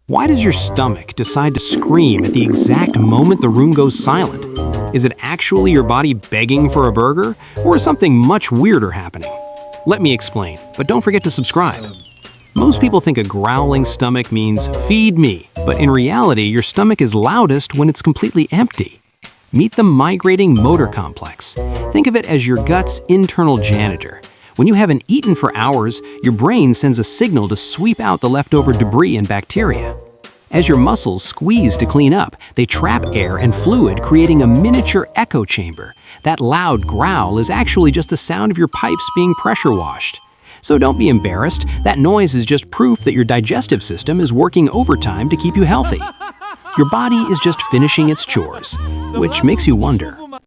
Why does your stomach decide to scream at the exact moment the room goes silent? Is it actually your body begging for a burger, or is something much weirder happening? Let me explain, but don't forget to subscribe. Most people think a growling stomach means feed me, but in reality, your stomach is loudest when it's completely empty. Meet the migrating motor complex. Think of it as your gut's internal janitor. When you haven't eaten for hours, your brain sends a signal to sweep out the leftover debris and bacteria. As your muscles squeeze to clean up, they trap air and fluid, creating a miniature echo chamber. That loud growl is actually just the sound of your pipes being pressure washed. So don't be embarrassed, that noise is just proof that your digestive system is working overtime to keep you healthy. Your body is just finishing its chores, which makes you wonder,